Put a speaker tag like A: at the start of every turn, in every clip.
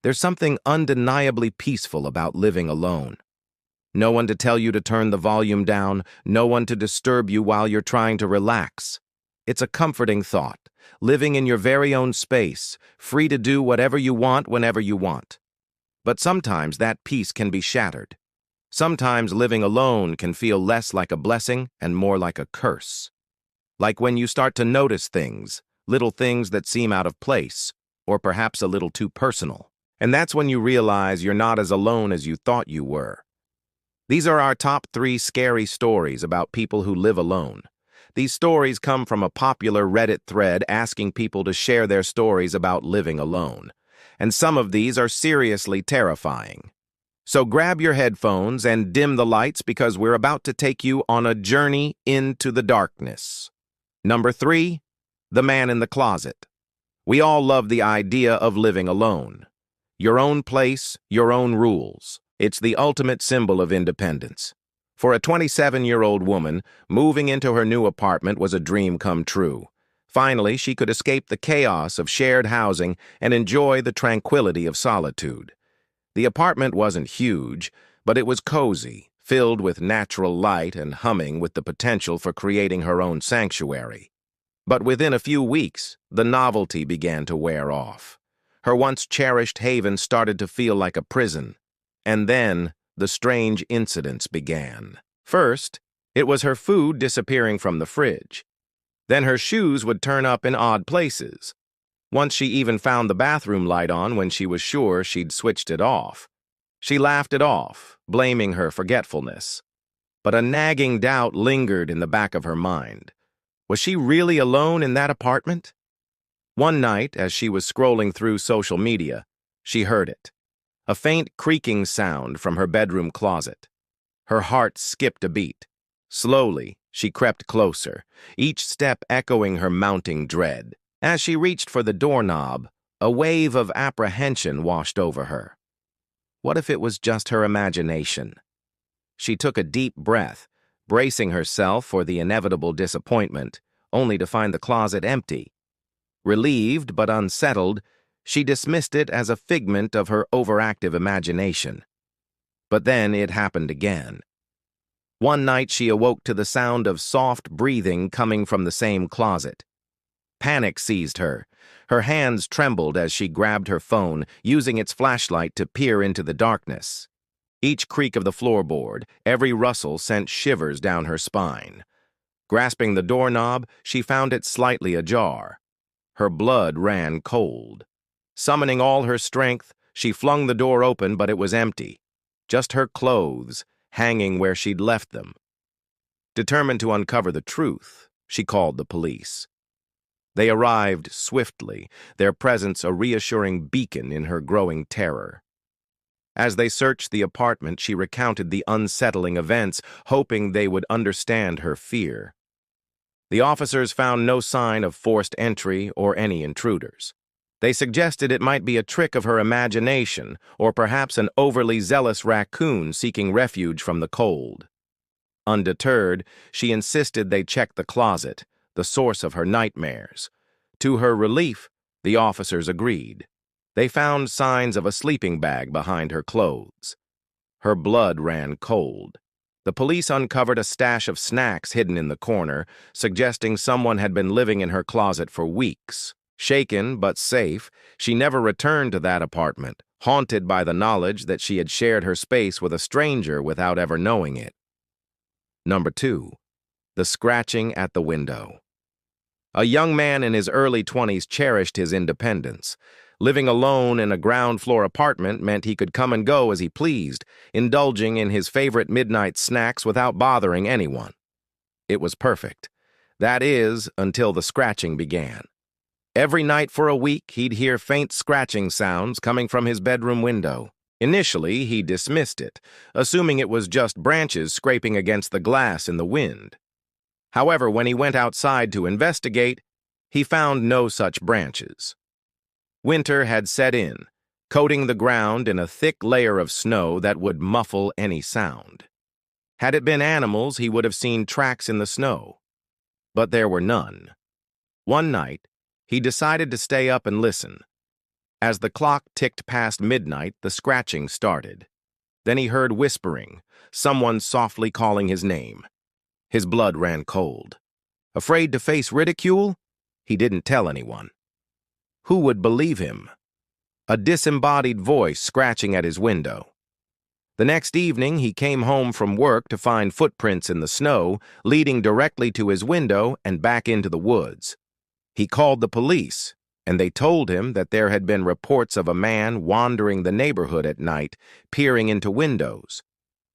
A: There's something undeniably peaceful about living alone. No one to tell you to turn the volume down, no one to disturb you while you're trying to relax. It's a comforting thought, living in your very own space, free to do whatever you want whenever you want. But sometimes that peace can be shattered. Sometimes living alone can feel less like a blessing and more like a curse. Like when you start to notice things, little things that seem out of place, or perhaps a little too personal. And that's when you realize you're not as alone as you thought you were. These are our top 3 scary stories about people who live alone. These stories come from a popular Reddit thread asking people to share their stories about living alone. And some of these are seriously terrifying. So grab your headphones and dim the lights because we're about to take you on a journey into the darkness. Number 3, the man in the closet. We all love the idea of living alone. Your own place, your own rules. It's the ultimate symbol of independence. For a 27-year-old woman, moving into her new apartment was a dream come true. Finally, she could escape the chaos of shared housing and enjoy the tranquility of solitude. The apartment wasn't huge, but it was cozy, filled with natural light and humming with the potential for creating her own sanctuary. But within a few weeks, the novelty began to wear off. Her once cherished haven started to feel like a prison. And then, the strange incidents began. First, it was her food disappearing from the fridge. Then her shoes would turn up in odd places. Once she even found the bathroom light on when she was sure she'd switched it off. She laughed it off, blaming her forgetfulness. But a nagging doubt lingered in the back of her mind. Was she really alone in that apartment? One night, as she was scrolling through social media, she heard it. A faint creaking sound from her bedroom closet. Her heart skipped a beat. Slowly, she crept closer, each step echoing her mounting dread. As she reached for the doorknob, a wave of apprehension washed over her. What if it was just her imagination? She took a deep breath, bracing herself for the inevitable disappointment, only to find the closet empty. Relieved but unsettled, she dismissed it as a figment of her overactive imagination. But then it happened again. One night she awoke to the sound of soft breathing coming from the same closet. Panic seized her. Her hands trembled as she grabbed her phone, using its flashlight to peer into the darkness. Each creak of the floorboard, every rustle sent shivers down her spine. Grasping the doorknob, she found it slightly ajar. Her blood ran cold. Summoning all her strength, she flung the door open, but it was empty. Just her clothes, hanging where she'd left them. Determined to uncover the truth, she called the police. They arrived swiftly, their presence a reassuring beacon in her growing terror. As they searched the apartment, she recounted the unsettling events, hoping they would understand her fear. The officers found no sign of forced entry or any intruders. They suggested it might be a trick of her imagination, or perhaps an overly zealous raccoon seeking refuge from the cold. Undeterred, she insisted they check the closet, the source of her nightmares. To her relief, the officers agreed. They found signs of a sleeping bag behind her clothes. Her blood ran cold. The police uncovered a stash of snacks hidden in the corner, suggesting someone had been living in her closet for weeks. Shaken but safe, she never returned to that apartment, haunted by the knowledge that she had shared her space with a stranger without ever knowing it. Number 2, the scratching at the window. A young man in his early 20s cherished his independence. Living alone in a ground-floor apartment meant he could come and go as he pleased, indulging in his favorite midnight snacks without bothering anyone. It was perfect. That is, until the scratching began. Every night for a week, he'd hear faint scratching sounds coming from his bedroom window. Initially, he dismissed it, assuming it was just branches scraping against the glass in the wind. However, when he went outside to investigate, he found no such branches. Winter had set in, coating the ground in a thick layer of snow that would muffle any sound. Had it been animals, he would have seen tracks in the snow. But there were none. One night, he decided to stay up and listen. As the clock ticked past midnight, the scratching started. Then he heard whispering, someone softly calling his name. His blood ran cold. Afraid to face ridicule? He didn't tell anyone. Who would believe him? A disembodied voice scratching at his window. The next evening, he came home from work to find footprints in the snow, leading directly to his window and back into the woods. He called the police, and they told him that there had been reports of a man wandering the neighborhood at night, peering into windows.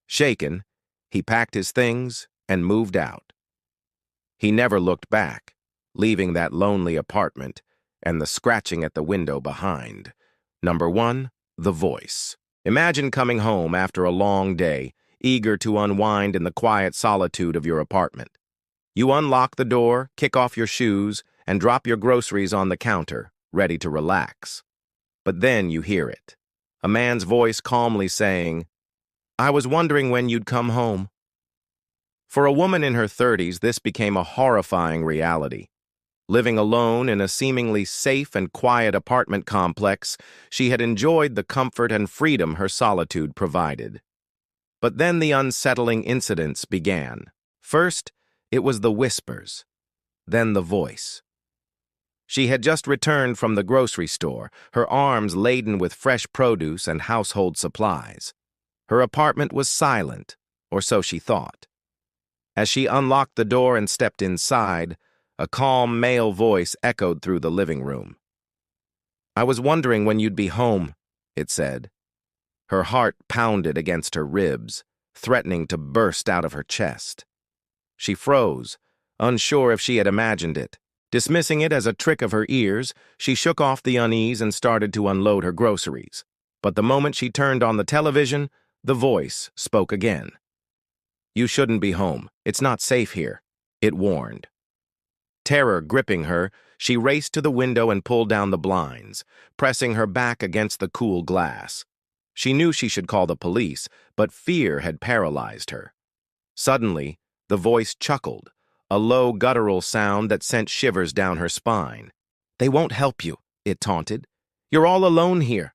A: Shaken, he packed his things and moved out. He never looked back, leaving that lonely apartment and the scratching at the window behind. Number 1, the voice. Imagine coming home after a long day, eager to unwind in the quiet solitude of your apartment. You unlock the door, kick off your shoes, and drop your groceries on the counter, ready to relax. But then you hear it. A man's voice calmly saying, "I was wondering when you'd come home." For a woman in her 30s, this became a horrifying reality. Living alone in a seemingly safe and quiet apartment complex, she had enjoyed the comfort and freedom her solitude provided. But then the unsettling incidents began. First, it was the whispers, then the voice. She had just returned from the grocery store, her arms laden with fresh produce and household supplies. Her apartment was silent, or so she thought. As she unlocked the door and stepped inside, a calm male voice echoed through the living room. "I was wondering when you'd be home," it said. Her heart pounded against her ribs, threatening to burst out of her chest. She froze, unsure if she had imagined it. Dismissing it as a trick of her ears, she shook off the unease and started to unload her groceries. But the moment she turned on the television, the voice spoke again. "You shouldn't be home. It's not safe here," it warned. Terror gripping her, she raced to the window and pulled down the blinds, pressing her back against the cool glass. She knew she should call the police, but fear had paralyzed her. Suddenly, the voice chuckled, a low guttural sound that sent shivers down her spine. "They won't help you," it taunted. "You're all alone here."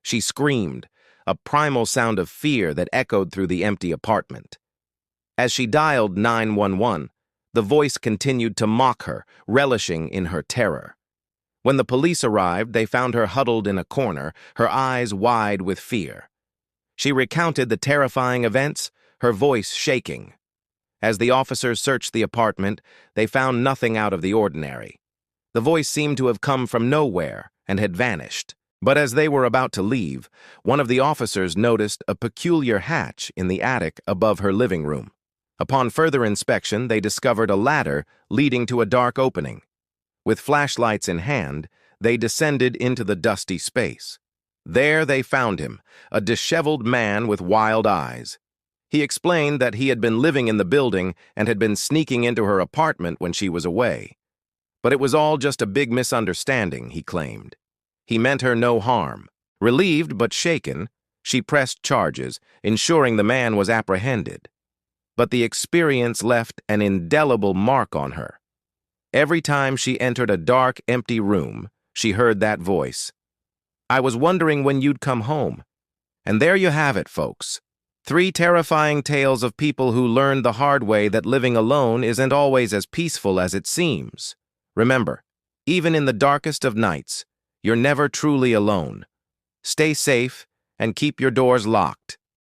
A: She screamed, a primal sound of fear that echoed through the empty apartment. As she dialed 911, the voice continued to mock her, relishing in her terror. When the police arrived, they found her huddled in a corner, her eyes wide with fear. She recounted the terrifying events, her voice shaking. As the officers searched the apartment, they found nothing out of the ordinary. The voice seemed to have come from nowhere and had vanished. But as they were about to leave, one of the officers noticed a peculiar hatch in the attic above her living room. Upon further inspection, they discovered a ladder leading to a dark opening. With flashlights in hand, they descended into the dusty space. There they found him, a disheveled man with wild eyes. He explained that he had been living in the building and had been sneaking into her apartment when she was away. But it was all just a big misunderstanding, he claimed. He meant her no harm. Relieved but shaken, she pressed charges, ensuring the man was apprehended. But the experience left an indelible mark on her. Every time she entered a dark, empty room, she heard that voice. "I was wondering when you'd come home." And there you have it, folks. 3 terrifying tales of people who learned the hard way that living alone isn't always as peaceful as it seems. Remember, even in the darkest of nights, you're never truly alone. Stay safe and keep your doors locked.